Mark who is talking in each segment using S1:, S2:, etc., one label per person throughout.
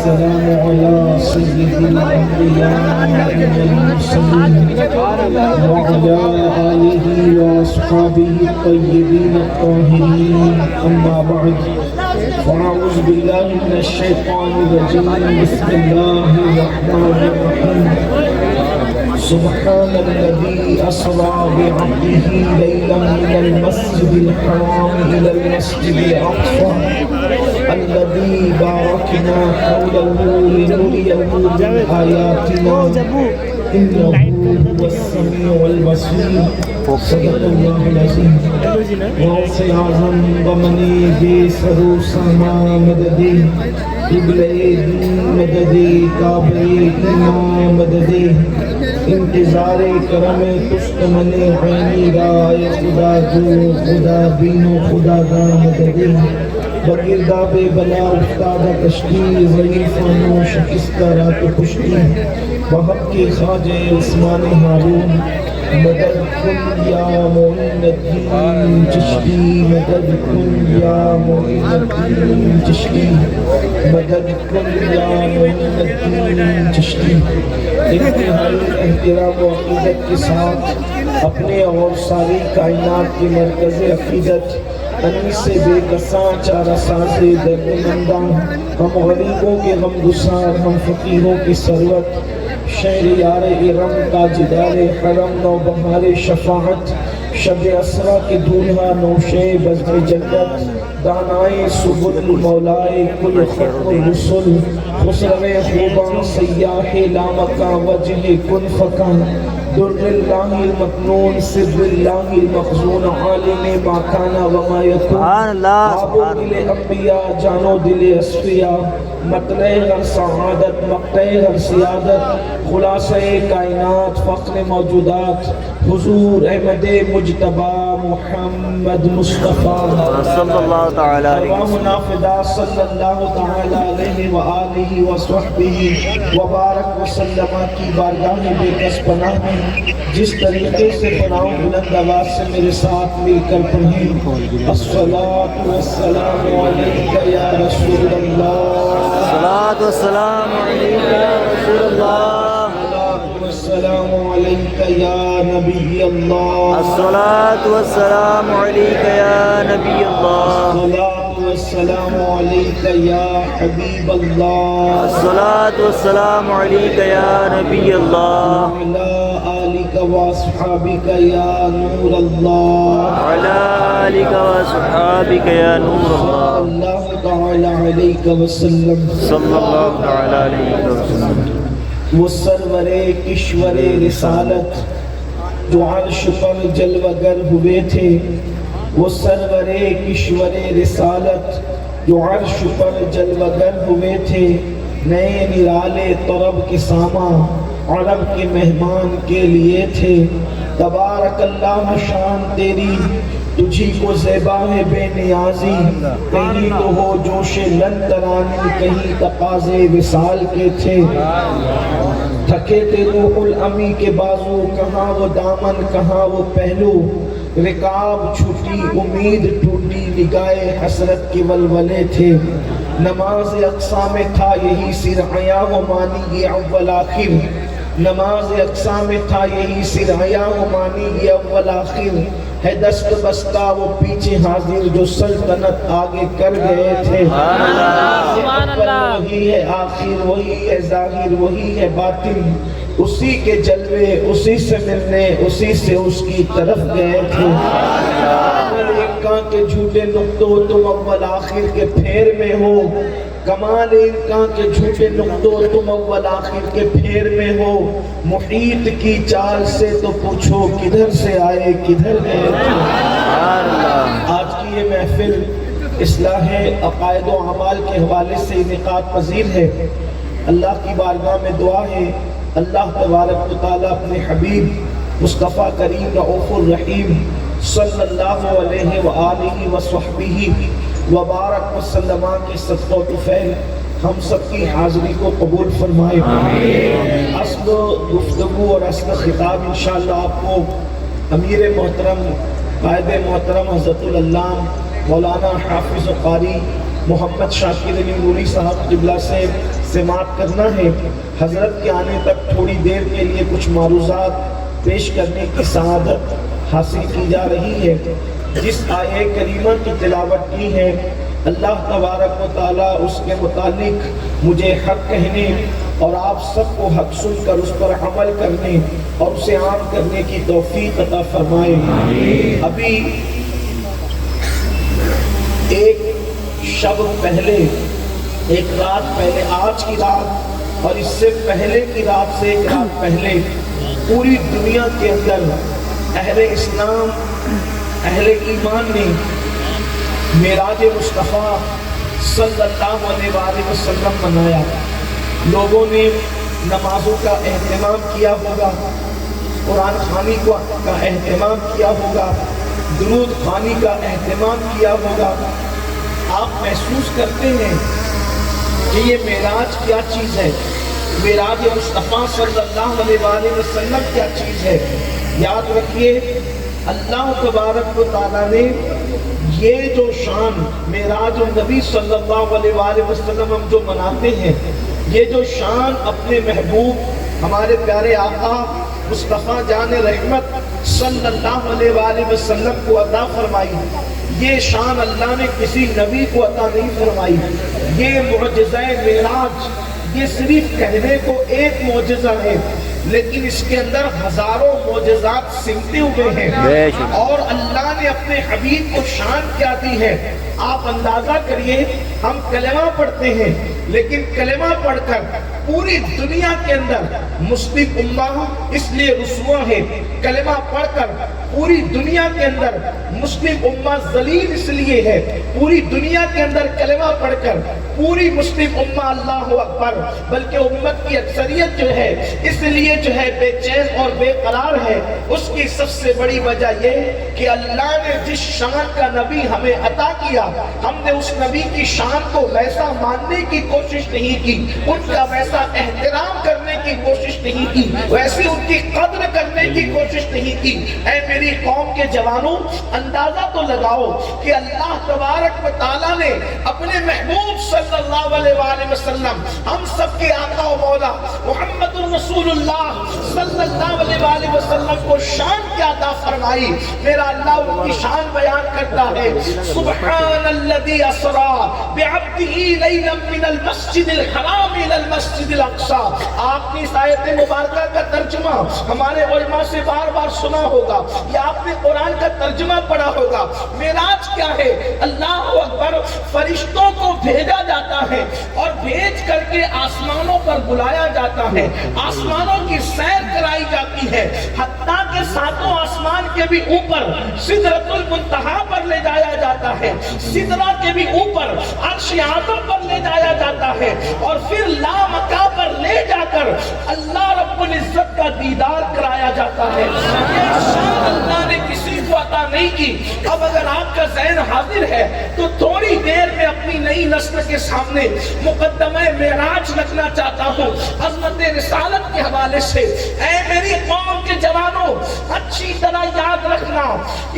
S1: والسلام على سيد الأنبياء والمرسلين وعلى آله وأصحابه الطيبين الطاهرين أما بعد فأعوذ بالله من الشيطان الرجيم بسم الله الرحمن الرحيم سبحان الذي أسرى بعبده ليلا من المسجد الحرام إلى المسجد الأقصى الذي باركنا حوله لنريه من آياتنا إنه هو السميع البصير صدق الله العظيم غوث اعظم بمنی بے سرو سما مددی قبلہ دین مددی کعبہ ایمان مددی انتظار کرم تست من عینی رائے خدا جو خدا بین و خدا دا مددی بگرداب بلا افتادہ کشتی ضعیفانو شکستہ رات پشتی بحق کے خواجہ عثمان ہارون مدد کن یا معین الدین چشتی مدد کن یا معین الدین چشتی مدد کن یا معین الدین چشتی انتہائی احترام و عقیدت کے ساتھ اپنے اور ساری کائنات کی مرکز عقیدت انیس سے بے کساں چارہ ساز درد منداں ہم غریبوں کے غم گسار ہم فقیروں کی ثروت شہریار ارم تاجدار حرم نو بہار شفاعت شب اسرا کے دولہا نوشے بزم جنت دانائے سبل مولائے کل ختم رسل خسرو خوبان سیاح لامکا وجہ کن فکا در اللہ المکنون سر اللہ المخزون عالم ما کانا وما یکون آب و دل انبیاء جانو دل اصفیاء مطلع ہر سعادت مقتع ہر سیادت خلاصہ کائنات فخر موجودات حضور احمد مجتبی محمد مصطفیٰ صلی اللہ تعالی علیہ صلی اللہ تعالی علیہ وآلہ وصحبہ وبارک وسلم کی بارگاہ بے کس پناہ میں جس طریقے سے پناہ بلند آواز سے میرے ساتھ مل کر پڑھیں الصلاۃ والسلام علیک یا رسول اللہ الصلاۃ والسلام علیک یا رسول اللہ السلام علیک یا نبی اللہ الصلاۃ والسلام علیک یا نبی اللہ الصلاۃ والسلام علیک یا حبیب اللہ الصلاۃ والسلام علیک یا نبی اللہ وعلی آلک واصحابک یا نور اللہ وعلی آلک واصحابک یا نور اللہ اللہ تعالی علیک وسلم صلی اللہ تعالی علیہ وسلم وہ سرور کشور رسالت جو عرش پر جلوگر ہوئے تھے وہ سرور کشور رسالت جو عرش پر جلوگر ہوئے تھے نئے نرالے طرب کے ساما عرب کے مہمان کے لیے تھے تبارک اللہ شان تیری تجھی کو زیبا ہے بے نیازی کہیں تو ہو جوش لن ترانی کہیں تقاضے وصال کے تھے تھکے تھے روح الامی کے بازو کہاں وہ دامن کہاں وہ پہلو رکاب چھوٹی امید ٹوٹی نگاہ حسرت کے ولولے تھے نماز اقصا میں تھا یہی سرعیاں و مانی یہ اول آخر نماز اقصا میں تھا یہی سرعیاں و مانی یہ اول آخر ہے دست بستہ وہ پیچھے حاضر جو سلطنت آگے کر گئے تھے وہی ہے آخر وہی ہے ظاہر وہی ہے باطن اسی کے جلوے اسی سے ملنے اسی سے اس کی طرف گئے تھے امکان کے جھوٹے نقطوں تم اول آخر کے پھیر میں ہو کمال امکان کے جھوٹے نقطوں تم اول آخر کے پھیر میں ہو محیط کی چال سے تو پوچھو کدھر سے آئے کدھر گئے تھے آج کی یہ محفل اصلاح عقائد و اعمال کے حوالے سے انعقاد پذیر ہے اللہ کی بارگاہ میں دعا ہے اللہ تبارک و تعالی اپنے حبیب مصطفیٰ کریم رؤوف الرحیم صلی اللہ علیہ وآلہ وصحبہ وبارک وسلم کے صدقہ و طفیل ہم سب کی حاضری کو قبول فرمائے اصل گفتگو اور اصل خطاب انشاءاللہ آپ کو امیر محترم قائد محترم حضرت اللہ مولانا حافظ و قاری محمد شاکر علی نوری صاحب قبلہ سے سماعت کرنا ہے۔ حضرت کے آنے تک تھوڑی دیر کے لیے کچھ معروضات پیش کرنے کی سعادت حاصل کی جا رہی ہے۔ جس آیے کریمہ کی تلاوت کی ہے، اللہ تبارک و تعالیٰ اس کے متعلق مجھے حق کہنے اور آپ سب کو حق سن کر اس پر عمل کرنے اور اسے عام کرنے کی توفیق عطا فرمائے۔ ابھی ایک شب پہلے، ایک رات پہلے، آج کی رات اور اس سے پہلے کی رات سے ایک رات پہلے پوری دنیا کے اندر اہل اسلام، اہل ایمان نے معراج مصطفیٰ صلی اللہ علیہ وآلہ وسلم منایا۔ لوگوں نے نمازوں کا اہتمام کیا ہوگا، قرآن خوانی کا اہتمام کیا ہوگا، درود خوانی کا اہتمام کیا ہوگا۔ آپ محسوس کرتے ہیں کہ یہ معراج کیا چیز ہے، معراج مصطفیٰ صلی اللہ علیہ وآلہ وسلم کیا چیز ہے۔ یاد رکھیے، اللہ تبارک و تعالیٰ نے یہ جو شان معراج النبی صلی اللہ علیہ وآلہ وسلم ہم جو مناتے ہیں، یہ جو شان اپنے محبوب ہمارے پیارے آقا مصطفیٰ جان رحمت صلی اللہ علیہ وآلہ وسلم کو عطا فرمائی، یہ شان اللہ نے کسی نبی کو عطا نہیں فرمائی۔ یہ معجزہ معراج، یہ صرف کہنے کو ایک معجزہ ہے، لیکن اس کے اندر ہزاروں معجزات سمٹے ہوئے ہیں، اور اللہ نے اپنے حبیب کو شان کیا دی ہے۔ آپ اندازہ کریے، ہم کلمہ پڑھتے ہیں، لیکن کلمہ پڑھ کر پوری دنیا کے اندر مسلم امہ اس لیے رسوا ہے، کلمہ پڑھ کر پوری دنیا کے اندر مسلم امہ ذلیل اس لیے ہے، پوری دنیا کے اندر کلمہ پڑھ کر پوری مسلم امہ اللہ اکبر، بلکہ امت کی اکثریت جو ہے اس لیے جو ہے بے چین اور بے قرار ہے۔ اس کی سب سے بڑی وجہ یہ کہ اللہ نے جس شان کا نبی ہمیں عطا کیا، ہم نے اس نبی کی شان کو ویسا ماننے کی کوشش نہیں کی، ان کا ویسا احترام کرنے کی کوشش نہیں کی، ویسی ان کی قدر کرنے کی کوشش نہیں کی۔ اے میری قوم کے جوانوں، اندازہ تو لگاؤ کہ اللہ تبارک و تعالیٰ نے اپنے محبوب صلی اللہ علیہ وآلہ وسلم، ہم سب کے آقا و مولا محمد رسول اللہ صلی اللہ علیہ وآلہ وسلم کو شان کیا عطا فرمائی۔ میرا اللہ ان کی شان بیان کرتا ہے، سبحان الذی اسریٰ بعبدہ لیلا من المسجد الحرام الی المسجد الاقصی۔ آپ نے اس آیت مبارکہ کا ترجمہ ہمارے علماء سے بار بار سنا ہوگا، یا آپ نے قرآن کا ترجمہ پڑھا ہوگا۔ معراج کیا ہے؟ اللہ اکبر، فرشتوں کو بھیجا جاتا ہے اور بھیج کر کے آسمانوں پر بلایا جاتا ہے، آسمانوں کی سیر کرائی جاتی ہے، حتیٰ کہ ساتوں آسمان کے بھی اوپر سدرۃ المنتہا پر لے جایا جاتا ہے، سدرہ کے بھی اوپر عرش اعظم پر لے جایا جاتا ہے، اور پھر لامکاں پر لے جا کر اللہ رب العزت کا دیدار کرایا جاتا ہے۔ یہ شان اللہ نے کسی کو عطا نہیں کی۔ اب اگر آپ کا ذہن حاضر ہے تو تھوڑی دیر میں اپنی نئی نسل کے سامنے مقدمہ معراج رکھنا چاہتا ہوں عظمت رسالت کے حوالے سے۔ اے میری قوم کے جوانوں، اچھی طرح یاد رکھنا،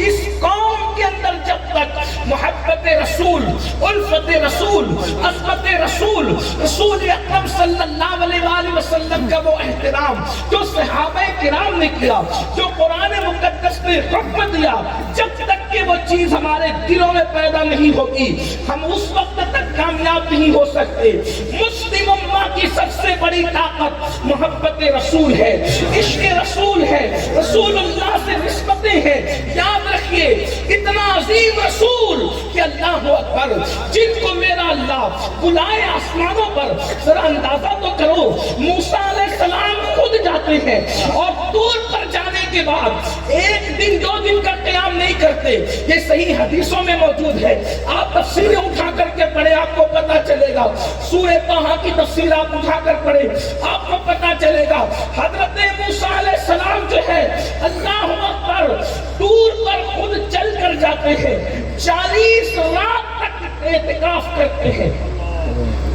S1: اس قوم کے اندر جب تک محبت رسول، الفت رسول، عظمت رسول، رسول اکرم صلی اللہ علیہ وآلہ وسلم کا وہ احترام جو صحابہ کرام نے کیا، جو قرآن مقدس نے حکم دیا، جب تک کہ وہ چیز ہمارے دلوں میں پیدا نہیں ہوگی، ہم اس وقت تک کامیاب نہیں ہو سکتے۔ مسلم امہ کی سب سے بڑی طاقت محبت رسول ہے، عشق رسول ہے، رسول اللہ سے نسبتیں ہیں۔ یاد رکھیے، اتنا عظیم رسول کہ اللہ اکبر، جن کو میرا اللہ بلائے آسمانوں پر، ذرا اندازہ تو کرو، موسیٰ علیہ السلام خود جاتے ہیں اور دور پر جانے کے بعد ایک دن دو دن کا قیام نہیں کرتے۔ یہ صحیح حدیثوں میں موجود ہے، آپ تفسیریں اٹھا کر کے پڑھیں، آپ کو پتہ چلے گا۔ سورہ طٰہٰ کی تفسیر آپ اٹھا کر پڑھیں، آپ کو پتہ چلے گا۔ حضرت موسیٰ علیہ السلام جو ہے، اللہ اکبر، دور پر خود چل کر جاتے ہیں، 40 رات تک اعتکاف کرتے ہیں،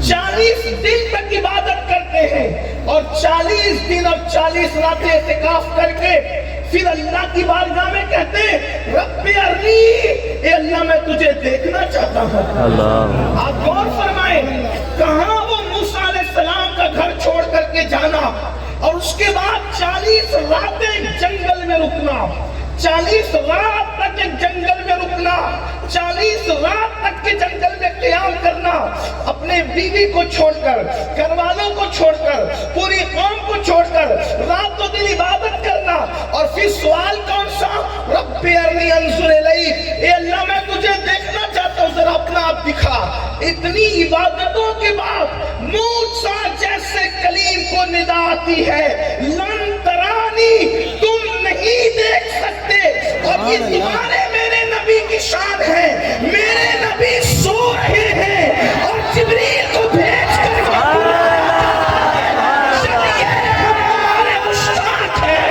S1: 40 دن تک عبادت کرتے ہیں، اور 40 دن اور 40 راتیں اعتکاف کر کے پھر اللہ کی بارگاہ میں کہتے ہیں، رب ارنی، اے اللہ میں تجھے دیکھنا چاہتا ہوں۔ آپ غور فرمائیں، کہاں وہ موسیٰ علیہ السلام کے جانا اور اس کے بعد 40 راتیں جنگل میں رکنا، 40 رات تک ایک جنگل میں رکنا، 40 رات تک کے جنگل میں قیام کرنا، اپنے بیوی کو چھوڑ کر، گھر والوں کو چھوڑ کر، پوری قوم کو چھوڑ کر رات و دن عبادت کرنا، اور پھر سوال کون سا؟ رب ارنی انظر الیک، اے اللہ میں تجھے دیکھنا چاہتا ہوں، ذرا اپنا آپ دکھا۔ اتنی عبادتوں کے بعد موسیٰ جیسے کلیم کو ندا آتی ہے، لن ترانی، تم نہیں دیکھ سکتے، اور یہ تمہارے میرے نبی کی شان ہے، میرے نبی سو رہے ہیں اور جبریل کو بھیج کر ہمارے مشتاق ہیں۔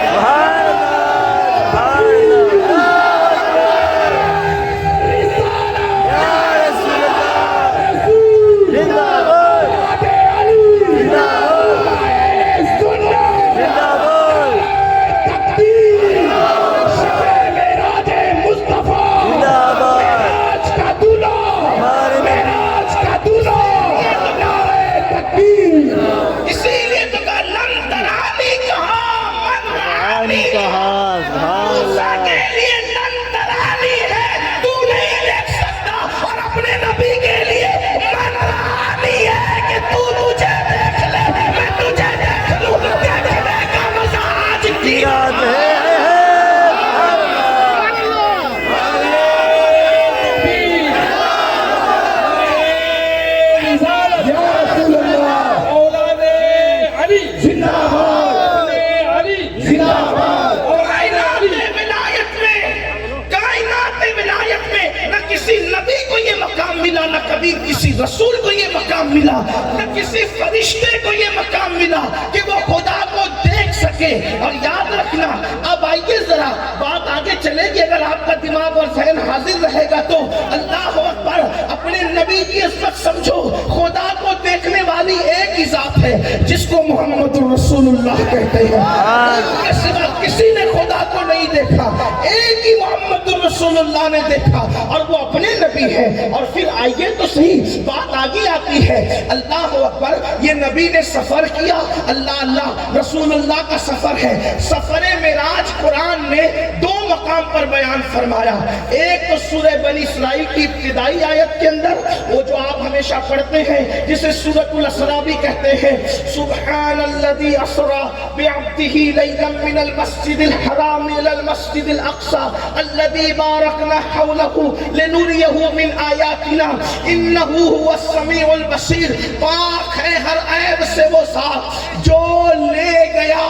S1: نہ کبھی کسی رسول کو یہ مقام ملا، نہ کسی فرشتے کو یہ مقام ملا کہ وہ خدا کو دیکھ سکے۔ اور یاد رکھنا، اب آئیے ذرا بات آگے چلے گی، اگر آپ کا دماغ اور ذہن حاضر رہے گا تو اللہ اکبر، اپنے نبی کی عزت سمجھو۔ خدا کو دیکھنے والی ایک ہی ذات ہے جس کو محمد رسول اللہ کہتے ہیں، اس کے سوا کسی نے خدا کو نہیں دیکھا، ایک ہی محمد رسول اللہ نے دیکھا، اور وہ اپنے نبی ہے۔ اور پھر آئیے تو صحیح، بات آگے آتی ہے، اللہ اکبر، یہ نبی نے سفر کیا، اللہ اللہ، رسول اللہ کا سفر ہے۔ سفر معراج قرآن نے 2 مقام پر بیان فرمایا، ایک تو سورہ بنی اسرائیل کی ابتدائی آیت کے اندر، وہ جو آپ ہمیشہ پڑھتے ہیں جسے سورۃ الاسراء بھی کہتے ہیں، سبحان الذی اسری بعبدہ لیلا من المسجد الحرام الی المسجد الاقصی الذی بارکنا حولہ لنریہ من آیاتنا انہ هو السمیع البصیر۔ پاک ہے ہر عیب سے وہ ذات جو لے گیا،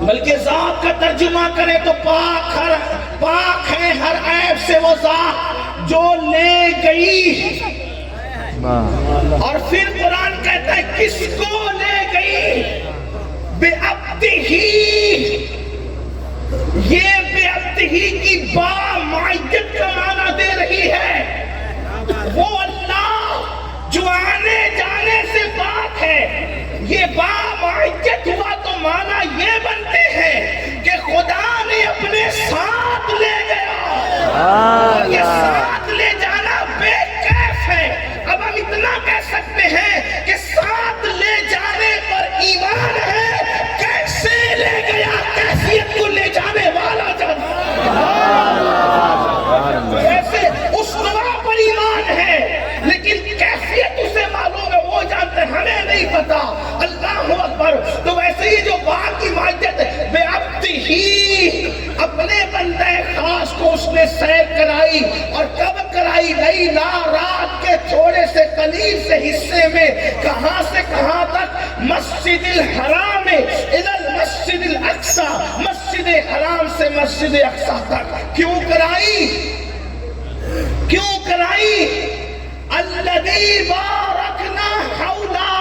S1: بلکہ ذات کا ترجمہ کریں تو پاک ہے ہر عیب سے وہ ذات جو لے گئی۔ اور پھر قرآن کہتا ہے کس کو لے گئی؟ بے عبدہی، یہ بے عبدہی کی با معیت کا معنی دے رہی ہے، وہ اللہ جو آنے جانے سے پاک ہے۔ یہ با معیت ہوا تو معنی یہ بنتے ہیں کہ خدا نے اپنے ساتھ لے گیا، اور یہ ساتھ لے جانا بے کیف ہے۔ اب ہم اتنا کہہ سکتے ہیں کہ ساتھ لے جانے پر ایمان ہے، کیسے لے گیا کیفیت کو لے جانے والا جانتا ہے، ایسے اس طرح پر ایمان ہے لیکن کیفیت اسے معلوم ہے، وہ جانتے ہیں، ہمیں نہیں پتا۔ اللہ اکبر، تو ویسے ہی جو باغ کی ماجد بے عبدہی، اپنے بندے خاص کو اس نے سیر کرائی، اور کب کرائی؟ لیلا، رات کے تھوڑے سے قلیل سے حصے میں، کہاں سے کہاں تک؟ مسجد الحرام الی المسجد الاقصی، مسجد حرام سے مسجد اقصی تک۔ کیوں کرائی؟ کیوں کرائی؟ الذی بارکنا حولہ،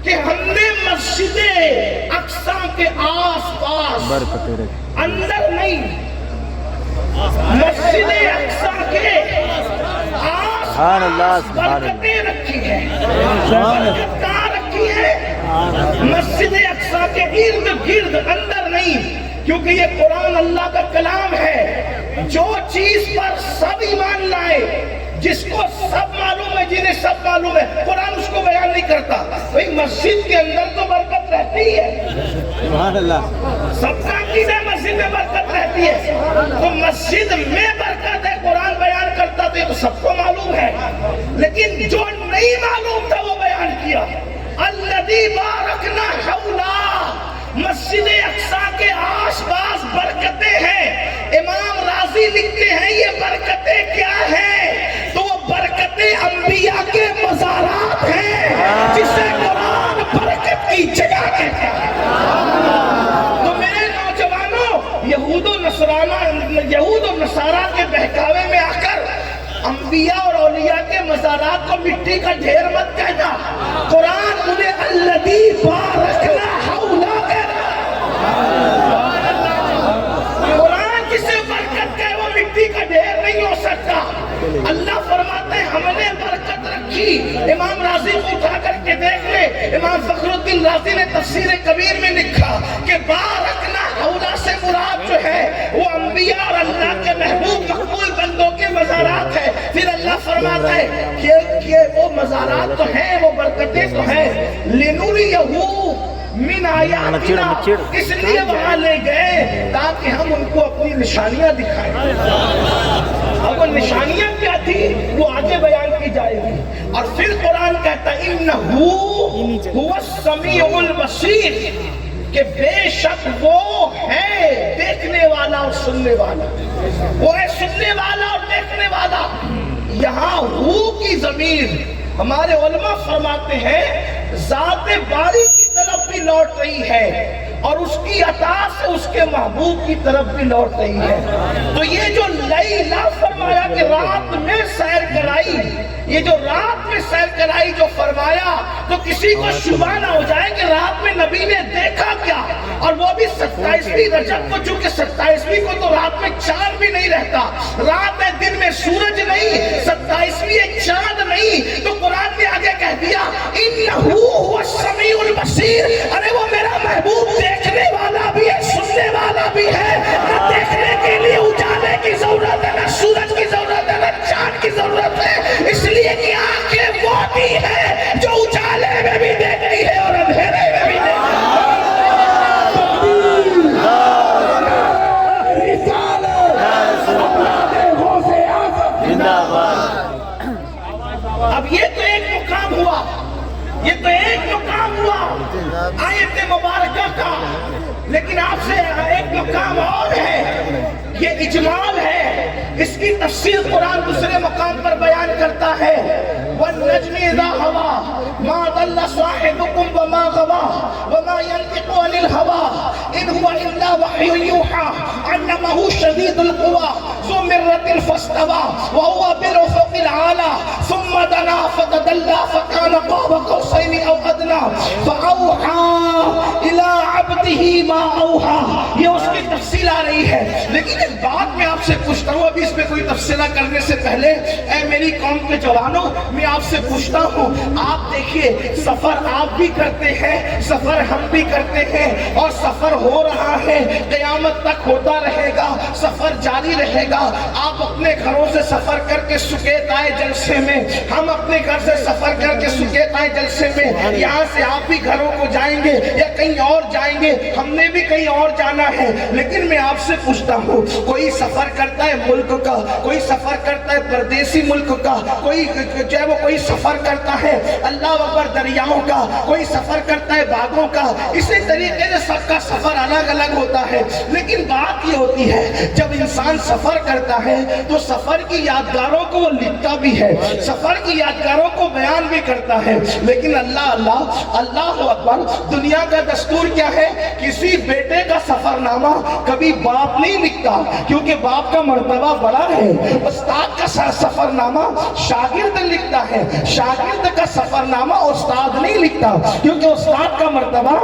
S1: کہ ہم نے مسجد اقصی کے آس پاس، اندر نہیں، مسجد اقصی کے آس پاس برکتیں رکھی ہیں۔ برکت کہاں رکھی ہے؟ مسجد اقصی کے ارد گرد، اندر نہیں، کیونکہ یہ قرآن اللہ کا کلام ہے، جو چیز پر سب ایمان لائے، جس کو سب معلوم ہے، جنہیں سب معلوم ہے، قرآن اس کو بیان نہیں کرتا۔ بھئی مسجد کے اندر تو برکت رہتی ہے،
S2: سبحان اللہ،
S1: سب کا عقیدہ ہے مسجد میں برکت رہتی ہے، تو مسجد میں برکت ہے، قرآن بیان کرتا تو یہ تو سب کو معلوم ہے، لیکن جو نہیں معلوم تھا وہ بیان کیا۔ الذی بارکنا حولہ، مسجد اقصیٰ کے آس پاس برکتیں ہیں۔ امام راضی لکھتے ہیں یہ برکتیں کیا ہیں؟ تو وہ برکتیں انبیاء کے مزارات ہیں، جسے قرآن برکت کی جگہ کہتا ہے۔ تو میرے نوجوانوں، یہود و نصارہ کے بہکاوے میں آ کر انبیاء اور اولیاء کے مزارات کو مٹی کا ڈھیر مت کہنا۔ قرآن انہیں الذی بارکنا حولہ کہنا۔ قرآن جسے برکت کہے وہ مٹی کا ڈھیر نہیں ہو سکتا۔ اللہ فرماتے ہیں ہم نے برکت رکھی۔ امام راضی کو اٹھا کر کے دیکھ لے، امام فخر الدین رازی نے تفسیر کبیر میں لکھا کہ بارکنا حولہ سے مراد جو ہے وہ انبیاء اور اللہ کے محبوب مقبول بندوں کے مزارات ہیں۔ پھر اللہ فرماتا ہے کہ وہ مزارات تو ہیں، وہ برکتیں تو ہیں، لِنُرِيَهُ من آیاتنا، اس لیے وہاں لے گئے تاکہ ہم ان کو اپنی نشانیاں دکھائیں۔ اب وہ نشانیاں کیا تھی وہ آگے بیان کی جائے گی۔ اور پھر قرآن کہتا ہے اِنَّهُ هُوَ السَّمِيعُ الْبَصِيرُ، کہ بے شک وہ ہے دیکھنے والا اور سننے والا، وہ ہے سننے والا اور دیکھنے والا۔ یہاں ہو کی ضمیر ہمارے علماء فرماتے ہیں ذات باری کی طرف بھی لوٹ رہی ہے اور اس کی عطا سے اس کے محبوب کی طرف بھی لوٹ رہی ہے۔ تو یہ جو لیلا فرمایا کہ رات میں سیر کرائی، یہ جو رات میں سیر کرائی جو فرمایا، تو کسی کو شبہ نہ ہو جائے کہ رات میں نبی نے دیکھا کیا، اور وہ بھی 27ویں رجب کو، چونکہ 27ویں کو تو رات میں چاند بھی نہیں رہتا، رات ہے دن میں سورج نہیں، 27ویں ایک چاند نہیں، تو قرآن نے آگے کہہ دیا اِنَّهُ هُوَ السَّمِيعُ الْبَصِيرُ، ارے وہ میرا محبوب دیکھنے والا بھی ہے سننے والا بھی ہے۔ نہ دیکھنے کے لیے اجالے کی ضرورت ہے، نہ سورج کی ضرورت ہے، نہ چاند کی ضرورت ہے، اس لیے کہ آنکھیں وہ بھی ہے جو اجالے میں بھی دیکھتی ہے اور اندھیرے میں بھی دیکھتی ہے۔ اب یہ تو ایک مقام ہوا، یہ تو ایک مقام ہوا آیت مبارکہ کا، لیکن آپ سے ایک مقام اور ہے، یہ اجمال ہے، اس کی تفسیر قرآن دوسرے مقام پر بیان کرتا ہے وَالنَّجْمِ إِذَا هَوَىٰ مَا ضَلَّ صَاحِبُكُمْ وَمَا غَوَىٰ وَمَا يَنطِقُ عَنِ الْهَوَىٰ إِنْ هُوَ إِلَّا وَحْيٌ يُوحَىٰ عَلَّمَهُ شَدِيدُ الْقُوَىٰ ذُو مِرَّةٍ فَاسْتَوَىٰ وَهُوَ بِالْأُفُقِ الْأَعْلَىٰ ثُمَّ دَنَا فَتَدَلَّىٰ فَكَانَ قَابَ قَوْسَيْنِ أَوْ أَدْنَىٰ فَأَوْحَىٰ إِلَىٰ عَبْدِهِ مَا أَوْحَىٰ۔ یہ اس کی تفصیل آ رہی ہے، لیکن ایک بات میں آپ سے پوچھتا ہوں، ابھی اس پہ کوئی تفصیلہ کرنے سے پہلے اے میری قوم کے جوانوں، میں آپ سے پوچھتا ہوں، آپ دیکھیے سفر آپ بھی کرتے ہیں، سفر ہم بھی کرتے ہیں، اور سفر ہو رہا ہے، قیامت تک ہوتا رہے گا، سفر جاری رہے گا۔ آپ اپنے گھروں سے سفر کر کے سکیت آئے جلسے میں، ہم اپنے گھر سے سفر کر کے سکیت آئے جلسے میں، یہاں سے آپ بھی گھروں کو جائیں گے یا کہیں اور جائیں گے، ہم نے بھی کہیں اور جانا ہے، لیکن میں آپ سے پوچھتا ہوں، کوئی سفر کرتا ہے ملک کا، کوئی سفر کرتا ہے پردیسی ملک کا، کوئی جو ہے وہ کوئی سفر کرتا ہے اللہ اکبر دریاؤں کا، کوئی سفر کرتا ہے باغوں کا، اسی طریقے سے سب کا سفر الگ الگ ہوتا ہے، لیکن بات یہ ہوتی ہے جب انسان سفر کرتا ہے تو سفر کی یادگاروں کو وہ لکھتا بھی ہے، سفر کی یادگاروں کو بیان بھی کرتا ہے، لیکن اللہ اکبر، دنیا کا دستور کیا ہے؟ کسی بیٹے کا سفر نامہ کبھی باپ نہیں لکھتا، کیونکہ باپ کا مرتبہ بڑا ہے۔ استاد کا سفر نامہ شاگرد لکھتا ہے، شاگرد کا سفر نامہ استاد نہیں لکھتا، کیونکہ استاد کا مرتبہ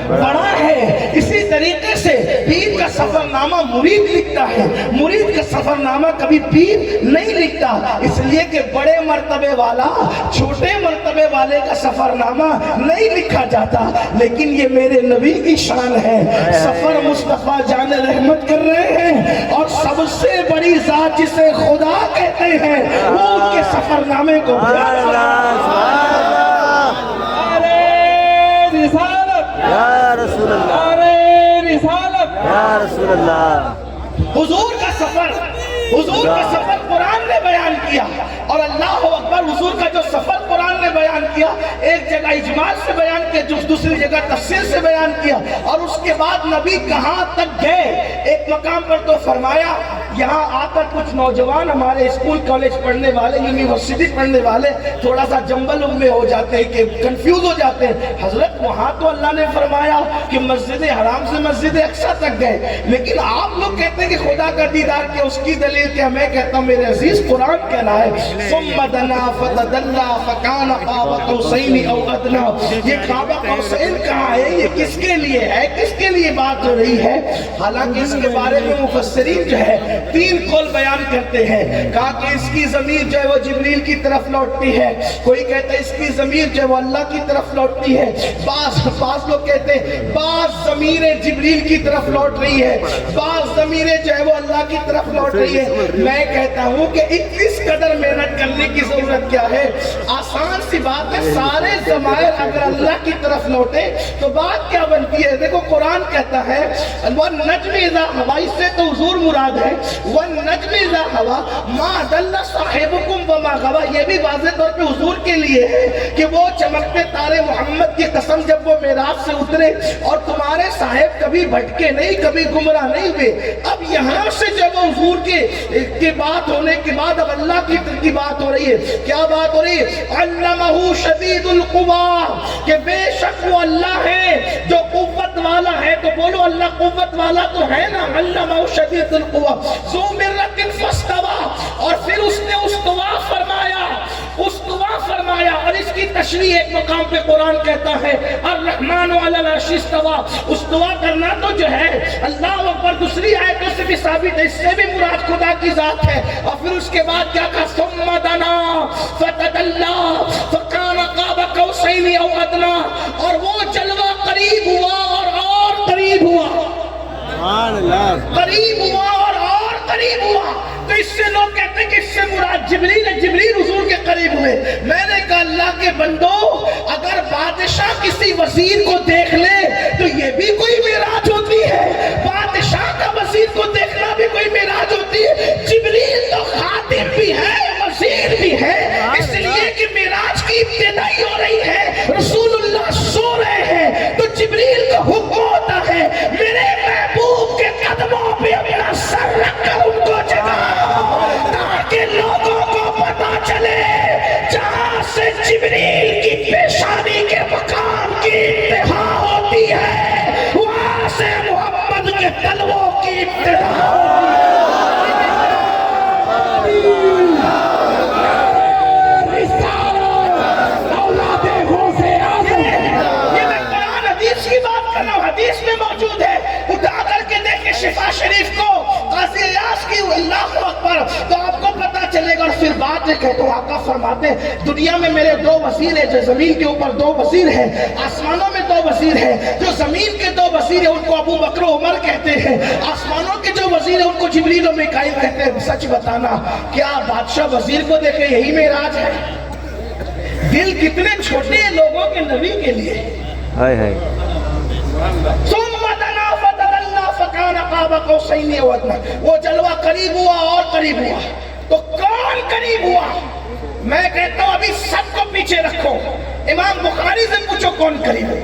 S1: بڑا ہے۔ اسی طریقے سے پیر کا سفر نامہ مرید لکھتا ہے، مرید کا سفر نامہ کبھی پیر نہیں لکھتا، اس لیے کہ بڑے مرتبے والا چھوٹے مرتبے والے کا سفر نامہ نہیں لکھا جاتا، لیکن یہ میرے نبی کی شان ہے، سفر مصطفیٰ جان رحمت کر رہے ہیں، اور سب سے بڑی ذات جسے خدا کہتے ہیں وہ ان کے سفر نامے کو بیان
S2: رسول اللہ.
S1: حضور کا سفر قرآن نے بیان کیا. اور اللہ اکبر، حضور کا جو سفر قرآن نے بیان کیا، ایک جگہ اجمال سے بیان کیا، دوسری جگہ تفصیل سے بیان کیا. اور اس کے بعد نبی کہاں تک گئے؟ ایک مقام پر تو فرمایا، یہاں آ کر کچھ نوجوان ہمارے اسکول کالج پڑھنے والے، یونیورسٹی پڑھنے والے تھوڑا سا جنبل میں ہو جاتے ہیں کہ کنفیوز ہو جاتے ہیں. حضرت وہاں تو اللہ نے فرمایا کہ مسجد حرام سے مسجد اقصیٰ تک گئے، لیکن آپ لوگ کہتے ہیں کہ خدا کا دیدار کیا، اس کی دلیل کیا؟ میں کہتا ہوں میرے عزیز، قرآن کہنا ہے ثم دنا فتدلا فکان قاب قوسین او ادنا. یہ قاب قوسین کہاں ہے؟ یہ کس کے لیے ہے؟ کس کے لیے بات ہو رہی ہے؟ حالانکہ اس کے بارے میں مفسرین جو ہے 3 قول بیان کرتے ہیں. کہا کہ اس کی ضمیر جو ہے وہ جبریل کی طرف لوٹتی ہے، کوئی کہتا ہے اس کی ضمیر جو ہے وہ اللہ کی طرف لوٹتی ہے، بعض لوگ کہتے ہیں بعض ضمیریں جبریل کی طرف لوٹ رہی ہے، بعض ضمیریں جو ہے وہ اللہ کی طرف لوٹ رہی ہے. میں کہتا ہوں کہ اس قدر محنت کرنے کی ضرورت کیا ہے؟ آسان سی بات ہے، سارے ضمائر اگر اللہ کی طرف لوٹے تو بات کیا بنتی ہے؟ دیکھو قرآن کہتا ہے وَالنَّجْمِ إِذَا هَوَىٰ، اس سے تو حضور مراد ہے. وَالنَّجْمِ إِذَا هَوَىٰ مَا ضَلَّ صَاحِبُكُمْ وَمَا غَوَىٰ، یہ بھی واضح طور پہ حضور کے لیے ہے کہ وہ چمکتے تارے محمد کی قسم جب وہ معراج سے اترے اور تمہارے صاحب کبھی بھٹکے نہیں، کبھی گمراہ نہیں ہوئے. اب یہاں سے جب حضور کے بات ہونے کے بعد اب اللہ کی بات ہو رہی ہے. کیا بات ہو رہی ہے؟ علمہ شدید القویٰ، کہ بے شک وہ اللہ ہے جو قوت والا ہے. تو بولو اللہ قوت والا تو ہے نا. علمہ شدید القویٰ ذو مرۃ فاستویٰ، اور پھر اس نے استوا فرمایا. اور اس کی تشریح ایک مقام پہ قرآن کہتا ہے الرحمن علی العرش استویٰ. استوا کرنا تو جو ہے اللہ اکبر دوسری آیتوں سے بھی ثابت ہے، اس سے بھی مراد خدا کی ذات ہے. اور پھر اس کے بعد کیا کہا؟ ثم دنا فتدلا فکان قاب قوسین او ادنا، اور وہ جلوہ قریب ہوا اور قریب ہوا، قریب ہوا اور قریب ہوا. تو اس سے لوگ کہتے ہیں کہ اس سے مراد جبریل ہے، جبریل حضور کے قریب ہوئے. میں نے کہا اللہ کے بندو، اگر بادشاہ کسی وزیر کو دیکھ لے تو یہ بھی کوئی معراج ہوتی ہے؟ بادشاہ کا وزیر کو دیکھنا بھی کوئی معراج ہوتی ہے؟ جبریل تو خادم بھی ہے، وزیر بھی ہے، اس لیے کہ معراج کی ابتدائی ہو رہی ہے، رسول اللہ سو رہے ہیں تو جبریل کا حکم ہوتا ہے میرے محبوب کے قدموں پہ اپنا سر رکھ کر ان کو جگا، تاکہ لوگوں کو پتا چلے جہاں سے جبریل کی پیشانی کے مقام کی انتہا ہوتی ہے وہاں سے محمد کے تلووں کی ابتدا ہوتی ہے. حدیث میں موجود ہے، اٹھا کر کے دیکھیں شفا شریف کو، قاضی ایاز کی، اللہ اکبر، تو آپ کو پتا چلے گا. اور پھر بات یہ کہتے ہیں، آقا فرماتے ہیں دنیا میں میرے 2 وزیر ہیں، جو زمین کے اوپر 2 وزیر ہیں، آسمانوں میں 2 وزیر ہیں. جو زمین کے 2 وزیر ہیں ان کو ابو بکر و عمر کہتے ہیں، آسمانوں کے جو وزیر ہیں ان کو جبریل و میکائیل کہتے ہیں. سچ بتانا، کیا بادشاہ وزیر کو دیکھے یہی معراج ہے؟ دل کتنے چھوٹے ہیں لوگوں کے نبی کے لیے. ثم دنا فتدلا فکان قاب قوسین او ادنا، وہ جلوہ قریب ہوا اور قریب ہوا. تو کون قریب ہوا؟ میں کہتا ہوں ابھی سب کو پیچھے رکھو، امام بخاری سے پوچھو کون قریب ہے.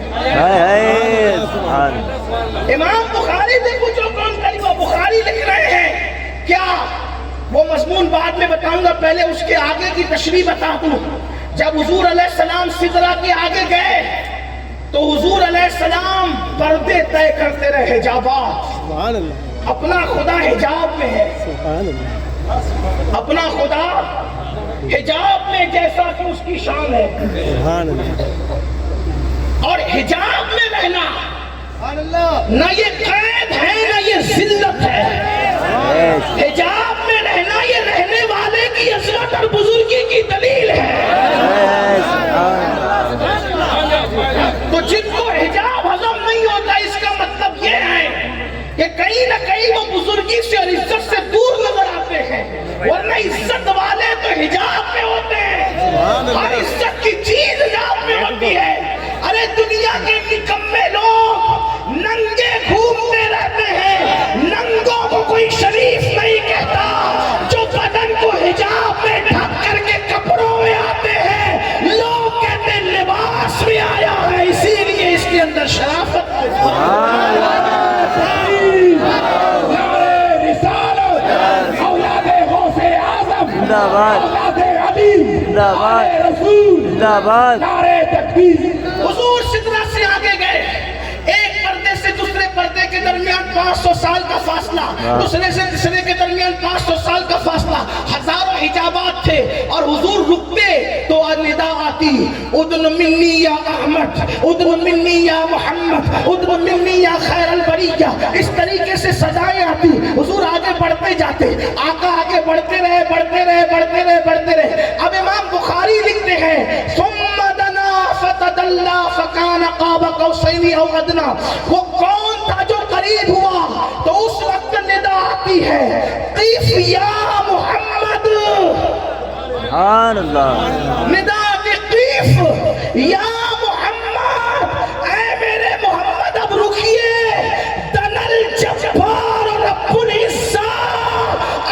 S1: امام بخاری سے پوچھو کون قریب ہے. بخاری لکھ رہے ہیں کیا؟ وہ مضمون بعد میں بتاؤں گا، پہلے اس کے آگے کی تشریح بتا دوں. جب حضور علیہ السلام سدرہ کے آگے گئے تو حضور علیہ السلام پردے طے کرتے رہے، حجابات. اپنا خدا حجاب میں ہے، اپنا خدا حجاب میں جیسا کہ اس کی شان ہے. اور حجاب میں رہنا نہ یہ قید ہے نہ یہ ذلت ہے. حجاب میں رہنا یہ رہنے والے کی عظمت اور بزرگی کی دلیل ہے. تو جن کو حجاب ہضم نہیں ہوتا اس کا مطلب یہ ہے کہ کہیں نہ کہیں وہ بزرگی سے اور عزت سے دور نظر آتے ہیں، ورنہ عزت والے تو حجاب میں ہوتے ہیں. ہر عزت کی چیز حجاب میں ہوتی ہے. ارے دنیا کے نکمے لوگ ننگے گھومتے رہتے ہیں، اندر شرافت کو حضور سدرہ سے آگے گئے، ایک پردے سے دوسرے پردے کے درمیان 500 سال کا فاصلہ، دوسرے سے تیسرے کے درمیان 500 سال کا فاصلہ، ہزاروں حجابات تھے، اور حضور رکتے تو ندا آتی، ادن منی یا احمد، ادن منی یا محمد، ادن منی یا خیر البریہ، اس طریقے سے صدائیں آتی، حضور آگے بڑھتے جاتے، آقا آگے بڑھتے رہے بڑھتے رہے بڑھتے رہے بڑھتے رہے۔ اب امام بخاری لکھتے ہیں ثم دنا فتدلا فکان قاب قوسین او ادنا، وہ کون تھا جو قریب ہوا؟ تو اس وقت ندا آتی ہے قیف یا محمد،
S2: سبحان اللہ،
S1: ندا آتی قیف یا محمد، اے میرے محمد اب رکیے، دنل جبار رب العزہ،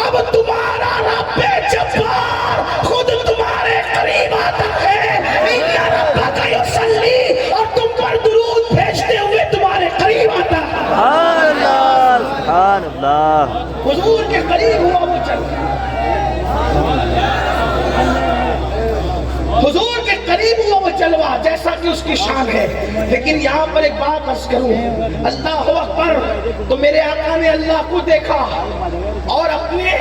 S1: اب تمہارا رب جبار خود تمہارے قریب آتا ہے، ان ربک یصلی، اور تم پر درود بھیجتے ہوئے تمہارے قریب آتا ہے۔
S2: سبحان اللہ، سبحان اللہ،
S1: حضور کے قریب ہوا وہ چلتا، حضور کے قریب ہوا وہ جلوہ، جیسا کہ اس کی شان ہے۔ لیکن یہاں پر ایک بات عرض کروں، اللہ اکبر، تو میرے آقا نے اللہ کو دیکھا اور اپنے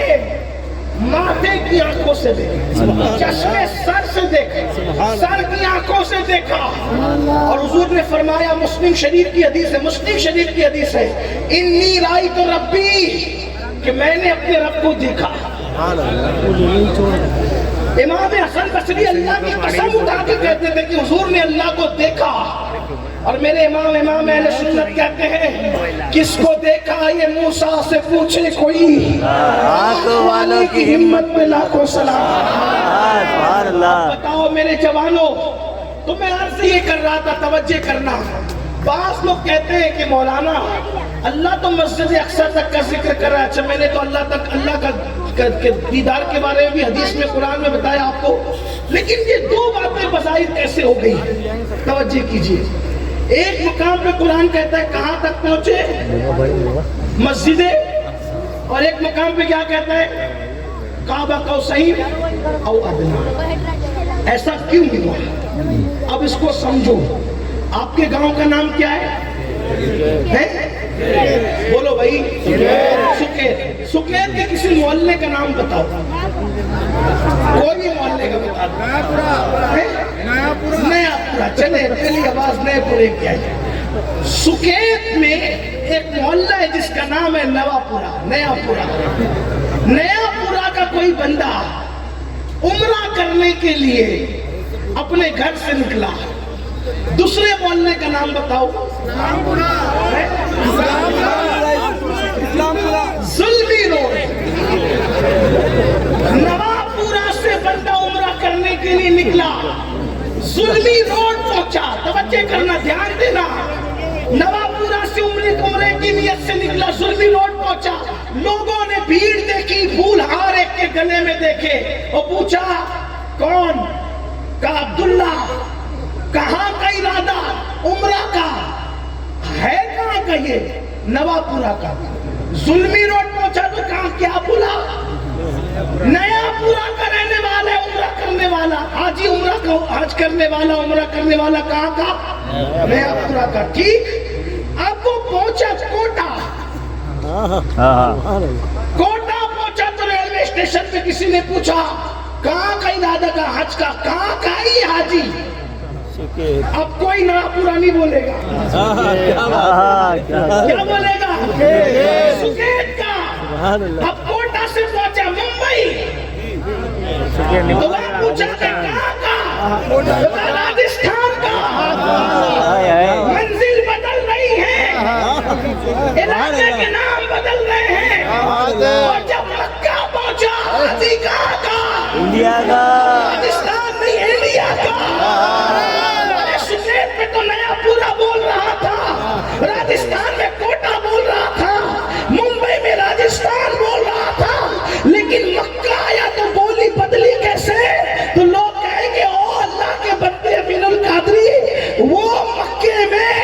S1: ماتھے کی آنکھوں سے دیکھا، چشمے سر سے دیکھا، سر کی آنکھوں سے دیکھا، اور حضور نے فرمایا، مسلم شریف کی حدیث ہے، مسلم شریف کی حدیث ہے، انی رأیت ربی، کہ میں نے اپنے رب کو دیکھا۔ امام حسن بصری اللہ کی قسم اٹھا کے کہتے تھے کہ حضور نے اللہ کو دیکھا، اور میرے امام اہل سنت کہتے ہیں کس کو دیکھا یہ موسیٰ سے پوچھے کوئی، آنکھوں والوں کی ہمت میں لاکھوں سلام۔
S2: سبحان اللہ،
S1: بتاؤ میرے جوانوں، تو میں عرض یہ کر رہا تھا، توجہ کرنا، بعض لوگ کہتے ہیں کہ مولانا اللہ تو مسجد اقصی تک کا ذکر کر رہا ہے، اچھا میں نے تو اللہ کا دیدار کے بارے میں بھی حدیث میں قرآن میں بتایا آپ کو، لیکن یہ دو باتیں بظاہر کیسے ہو گئی؟ توجہ کیجئے، ایک مقام پہ قرآن کہتا ہے کہاں تک پہنچے؟ مسجدیں، اور ایک مقام پہ کیا کہتا ہے؟ کعبہ قوسین او ادنا۔ ایسا کیوں ہوا؟ اب اس کو سمجھو، آپ کے گاؤں کا نام کیا ہے؟ بولو بھائی، سکیت، سکیت کے کسی محلے کا نام بتاؤ، کوئی محلے کا بتا دو۔ نیا پورا، چلے پہلی آواز نئے پورے کی آئی۔ سکیت میں ایک محلہ ہے جس کا نام ہے نوا پورا، نیا پورا۔ نیا پورا کا کوئی بندہ عمرہ کرنے کے لیے اپنے گھر سے نکلا، دوسرے محلے کا نام بتاؤ۔ ظلمی روڈ، نواپورہ سے بندہ عمرہ کرنے کے لیے نکلا، ظلمی روڈ پہنچا، توجہ کرنا، دھیان دینا، نواپورہ سے عمرے کی نیت سے نکلا، ظلمی روڈ پہنچا، لوگوں نے بھیڑ دیکھی، پھول ہار ایک کے گلے میں دیکھے، اور پوچھا کون؟ کہا عبداللہ۔ کہاں کا ارادہ؟ عمرہ کا ہے، کہاں کا؟ یہ نواپورہ کا۔ ظلمی روڈ پہنچا تو کہاں کیا بولا؟ نیا پورا کا رہنے والا ہے، عمرہ کرنے والا، حاجی عمرہ کا، حج کرنے والا، عمرہ کرنے والا، کہاں کا؟ نیا پورا کا۔ ٹھیک، اب وہ پہنچا کوٹا، کوٹا پہنچا تو ریلوے اسٹیشن پہ کسی نے پوچھا کہاں کا ارادہ کا حج کا؟ کہاں کا ہی حاجی؟ اب کوئی نیا پورا نہیں بولے گا، کیا بولے گا؟ سکیت کا۔ اب کوٹا سے پہنچا ممبئی، تو وہاں پوچھا کہ کہاں کا؟ راجستھان کا۔ منزل بدل رہی ہے، علاقے کے نام بدل رہے ہیں، اور جب مکہ پہنچا حاجی کہاں کا؟
S2: انڈیا کا،
S1: راجستھان نہیں، انڈیا کا۔ سکیت میں تو نیا پورا بول رہا تھا، راجستھان میں کوٹا بول رہا تھا، ممبئی میں راجستھان بول رہا تھا، لیکن مکہ آیا تو بولی بدلی کیسے؟ تو لوگ کہیں گے او اللہ کے بندے امین القادری، وہ مکے میں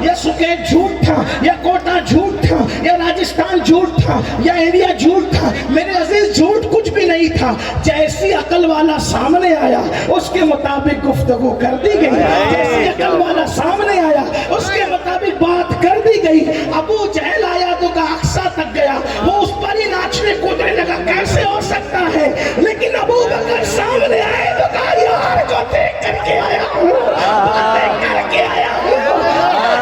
S1: یا سکیت جھوٹ تھا یا کوٹا جھوٹ تھا یا راجستھان جھوٹ تھا یا ایریا جھوٹ تھا، میرے عزیز جھوٹ کچھ بھی نہیں تھا. جیسی عقل والا سامنے آیا اس کے مطابق گفتگو کر دی گئی، جیسی عقل والا سامنے آیا اس کے مطابق بات کر دی گئی. ابو جہل آیا تو کہا اقصیٰ تک گیا، وہ اس پر ہی ناچنے کودنے لگا، کیسے ہو سکتا ہے؟ لیکن ابو بکر سامنے آئے تو کہا یار کو دیکھ کر کے آیا ہوں، باتیں کر کے آیا ہوں،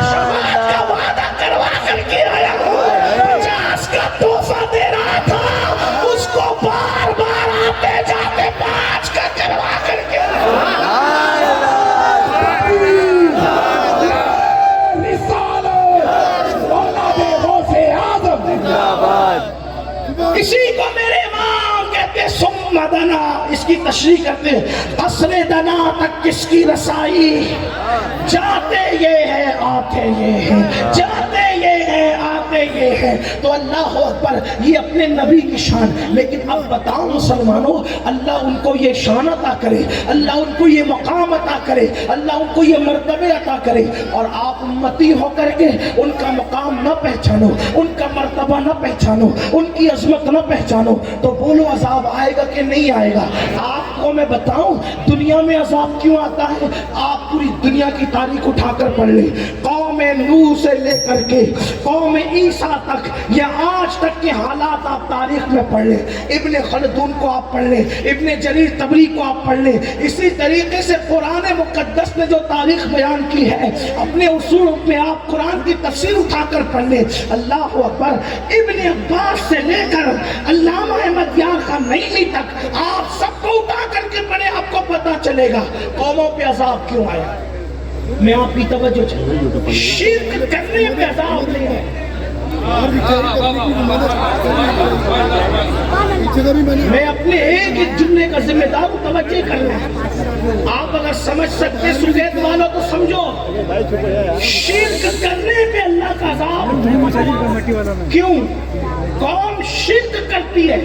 S1: شفاعت کا وعدہ کروا کر کے آیا ہوں. 50 کا تحفہ دے رہا تھا، اس کو بار بار آتے جاتے 5 کا کروا کر کے اسی کو میرے امام کہتے سم دنا، اس کی تشریح کرتے قصر دنا تک کس کی رسائی، جاتے یہ ہے آتے یہ ہے، جاتے یہ ہے آتے یہ ہے. تو اللہ اکبر، یہ اپنے نبی کی شان. لیکن اب بتاؤ مسلمانوں، اللہ ان کو یہ شان عطا کرے، اللہ ان کو یہ مقام عطا کرے، اللہ ان کو یہ مرتبے عطا کرے، اور آپ امتی ہو کر کے ان کا مقام نہ پہچانو، ان کا مرتبہ نہ پہچانو، ان کی عظمت نہ پہچانو، تو بولو عذاب آئے گا کہ نہیں آئے گا؟ آپ کو میں بتاؤں دنیا میں عذاب کیوں آتا ہے. آپ پوری دنیا کی تاریخ اٹھا کر پڑھ لیں، قوم نوح سے لے کر کے قوم عیسیٰ تک، یا آج تک کے حالات آپ تاریخ میں پڑھ لیں. ابن خلدون کو آپ پڑھ لیں، ابن جریر طبری کو آپ پڑھ لیں. اسی طریقے سے قرآن مقدس نے جو تاریخ بیان کی ہے، اپنے اصول میں آپ قرآن کی تفسیر اٹھا کر پڑھ لیں. اللہ اکبر، ابن عباس سے لے کر علامہ احمد یار خان نعیمی تک آپ سب کو اٹھا کر کے پڑھیں، آپ کو پتہ چلے گا قوموں پہ عذاب کیوں آیا. میں آپ کی توجہ چاہیے، شرک کرنے پہ عذاب نہیں ہے. میں اپنے ایک جملے کا ذمہ دار ہوں، توجہ کرنا. آپ اگر سمجھ سکتے سکیت والوں تو سمجھو، شرک کرنے پہ اللہ کا عذاب کیوں؟ قوم شرک کرتی ہے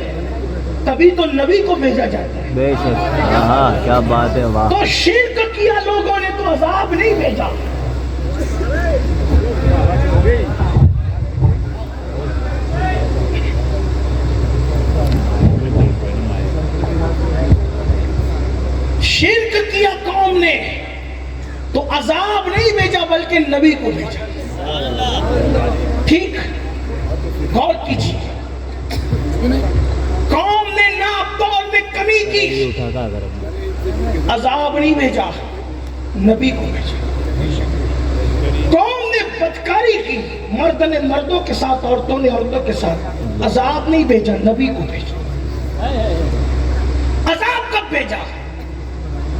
S1: تبھی تو نبی کو بھیجا جاتا ہے.
S2: بے شک، ہاں کیا بات ہے، واہ.
S1: تو شرک کیا لوگوں نے تو عذاب نہیں بھیجا. شرک کیا قوم نے تو عذاب نہیں بھیجا بلکہ نبی کو بھیجا. ٹھیک، غور کیجیے. قوم نے ناپ تول میں کمی کی، عذاب نہیں بھیجا، نبی کو بھیجا. قوم نے بدکاری کی، مرد نے مردوں کے ساتھ، عورتوں نے عورتوں کے ساتھ، عذاب نہیں بھیجا، نبی کو بھیجا. عذاب کب بھیجا؟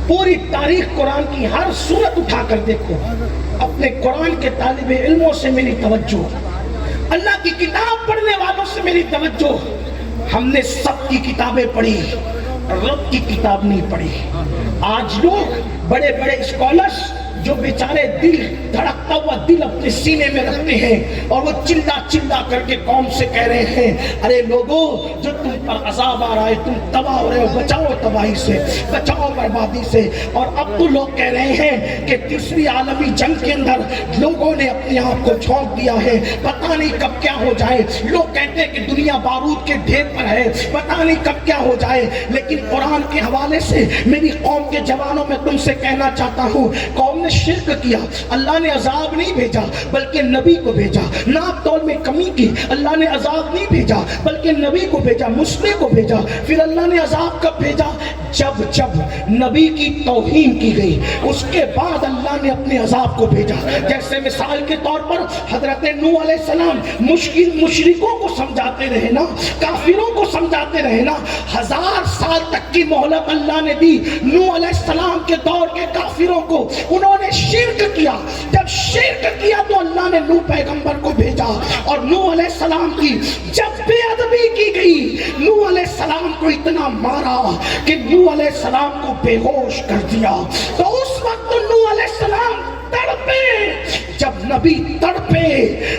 S1: پوری تاریخ قرآن کی ہر سورت اٹھا کر دیکھو. اپنے قرآن کے طالب علموں سے میری توجہ، اللہ کی کتاب پڑھنے والوں سے میری توجہ. ہم نے سب کی کتابیں پڑھی، رب کی کتاب نہیں پڑھی. آج لوگ بڑے بڑے اسکالرز جو بیچارے دل دھڑکتا ہوا دل اپنے سینے میں رکھتے ہیں اور وہ چلا چلا کر کے قوم سے کہہ رہے ہیں ارے لوگوں جو تم پر عذاب آ رہا ہے تم تباہ ہو رہے ہو، بچاؤ تباہی سے، بچاؤ بربادی سے. اور اب تو لوگ کہہ رہے ہیں کہ تیسری عالمی جنگ کے اندر لوگوں نے اپنے آپ کو جھونک دیا ہے، پتہ نہیں کب کیا ہو جائے. لوگ کہتے ہیں کہ دنیا بارود کے ڈھیر پر ہے، پتہ نہیں کب کیا ہو جائے. لیکن قرآن کے حوالے سے میری قوم کے جوانوں میں تم سے کہنا چاہتا ہوں، قوم نے شرک کیا، اللہ نے عذاب نہیں بھیجا بلکہ نبی کو بھیجا. ناپ تول میں کمی کی، اللہ نے عذاب نہیں بھیجا بلکہ نبی کو بھیجا، مسلح کو بھیجا. پھر اللہ نے عذاب کب بھیجا؟ جب جب نبی کی توہین کی گئی اس کے بعد اللہ نے اپنے عذاب کو بھیجا. جیسے مثال کے طور پر حضرت نوح علیہ السلام مشرکوں کو سمجھاتے رہے نا، کافروں کو سمجھاتے رہے نا. 1000 سال تک کی مہلت اللہ نے دی نوح علیہ السلام کے دور کے کافروں کو. انہوں نے شرک کیا، جب شرک کیا تو اللہ نے نوح پیغمبر کو بھیجا اور نوح علیہ السلام کی جب بے ادبی کی گئی نوح علیہ السلام کو اتنا مارا کہ نوح علیہ السلام کو بے ہوش کر دیا. تو اس وقت نوح علیہ السلام تڑپے. جب نبی تڑپے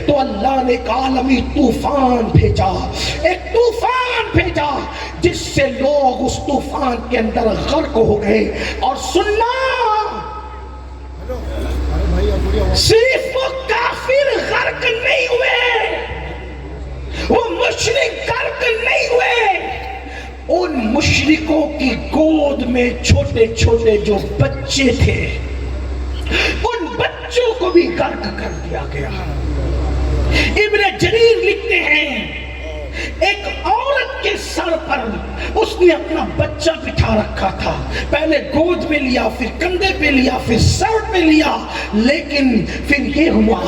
S1: تو اللہ نے ایک عالمی طوفان بھیجا، ایک طوفان بھیجا جس سے لوگ اس طوفان کے اندر غرق ہو گئے. اور سننا، صرف وہ غرق نہیں ہوئے، وہ مشرک غرق نہیں ہوئے، ان مشرکوں کی گود میں چھوٹے چھوٹے جو بچے تھے ان بچوں کو بھی غرق کر دیا گیا۔ ابن جریر لکھتے ہیں ایک عورت کے سر پر اس نے اپنا بچہ بٹھا رکھا تھا، پہلے گود میں لیا، پھر کندھے پہ لیا، پھر سر پہ لیا، لیکن پھر یہ ہوا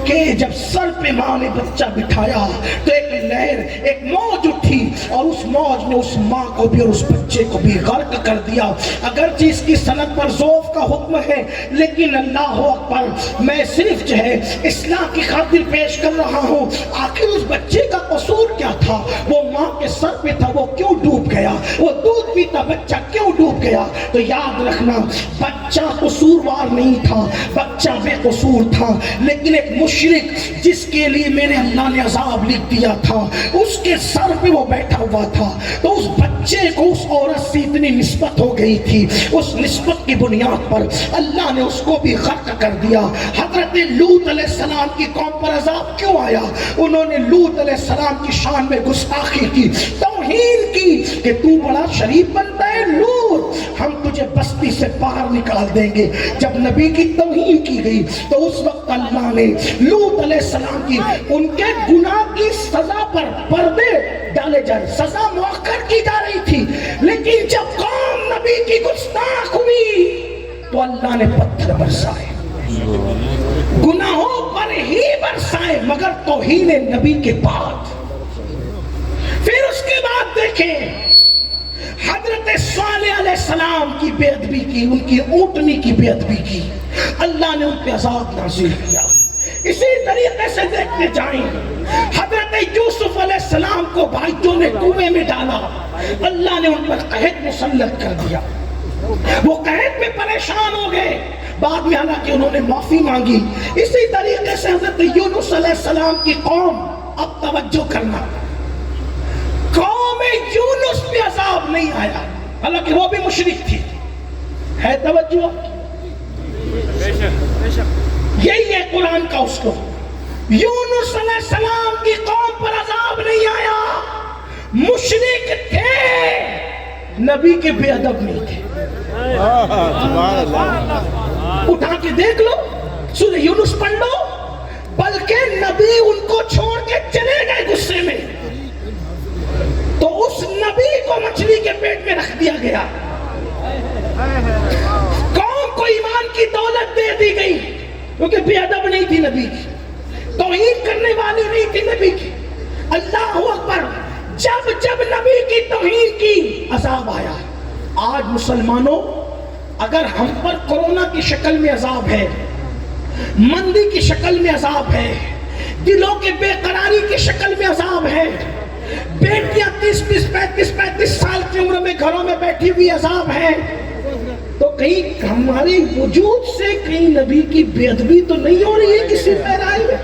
S1: کہ جب سر پہ ماں نے بچہ بٹھایا تو ایک لہر، ایک موج اٹھی اور اس موج نے اس ماں کو بھی اور اس بچے کو بھی غرق کر دیا۔ اگرچہ اس کی سند پر ذوف کا حکم ہے، لیکن اللہ اکبر، میں صرف جو ہے اصلاح کی خاطر پیش کر رہا ہوں۔ آخر اس بچے کا قصور کیا تھا؟ وہ ماں کے سر پہ تھا، وہ کیوں ڈوب گیا؟ وہ دودھ پیتا بچہ کیوں ڈوب گیا؟ تو یاد رکھنا، بچہ قصوروار نہیں تھا، بچہ بے قصور تھا، لیکن ایک مشرک جس کے لیے میرے اللہ نے عذاب لکھ دیا تھا، اس کے سر پہ وہ بیٹھا ہوا تھا، تو اس بچے کو اس عورت سے اتنی نسبت ہو گئی تھی، اس نسبت کی بنیاد پر اللہ نے اس کو بھی غرق کر دیا۔ حضرت لوط علیہ السلام کی قوم پر عذاب کیوں آیا؟ انہوں نے لوط علیہ السلام کی شان میں گستاخی کی، توہین کی کہ تو بڑا شریف بنتا ہے لوط، ہم تجھے بستی سے باہر نکال دیں گے۔ جب نبی کی توہین کی گئی تو اس وقت اللہ نے لوط علیہ السلام کی ان کے گناہ کی سزا پر پردے ڈالے جائے، سزا مؤخر کی جا رہی تھی، لیکن جب قوم نبی کی گستاخ ہوئی تو اللہ نے پتھر برسائے، گناہوں پر ہی برسائے، مگر توہین نبی کے بعد۔ پھر اس کے بعد دیکھیں حضرت صالح علیہ السلام کی بے ادبی کی، ان کی اونٹنی کی بے ادبی کی، اللہ نے ان پہ عذاب نازل کیا۔ اسی طریقے سے دیکھتے جائیں، حضرت یوسف علیہ السلام کو بھائیوں نے کنویں میں ڈالا، اللہ نے ان پر قحط مسلط کر دیا، وہ قحط میں پریشان ہو گئے، بعد میں حالانکہ انہوں نے معافی مانگی۔ اسی طریقے سے حضرت یونس علیہ السلام کی قوم، اب توجہ کرنا، قوم یونس پہ عذاب نہیں آیا، حالانکہ وہ بھی مشرک تھی، ہے توجہ؟ یہی ہے قرآن کا اسلوب۔ یونس علیہ السلام کی قوم پر عذاب نہیں آیا، مشرک تھے، نبی کے بے ادب نہیں تھے۔ اٹھا کے دیکھ لو، سورہ یونس پڑھ لو، بلکہ نبی ان کو چھوڑ کے چلے گئے غصے میں، تو اس نبی کو مچھلی کے پیٹ میں رکھ دیا گیا، قوم کو ایمان کی دولت دے دی گئی، کیونکہ بے ادب نہیں تھی نبی کی، توہین کرنے والی نہیں تھی نبی کی۔ اللہ اکبر، جب جب نبی کی توہین کی عذاب آیا۔ آج مسلمانوں، اگر ہم پر کورونا کی شکل میں عذاب ہے، مندی کی شکل میں عذاب ہے، دلوں کی بے قراری کی شکل میں عذاب ہے، بیٹیاں 35 سال کی عمر میں گھروں میں بیٹھی ہوئی عذاب ہے، تو کہیں ہمارے وجود سے کہیں نبی کی بے ادبی تو نہیں ہو رہی ہے کسی پیرائی میں؟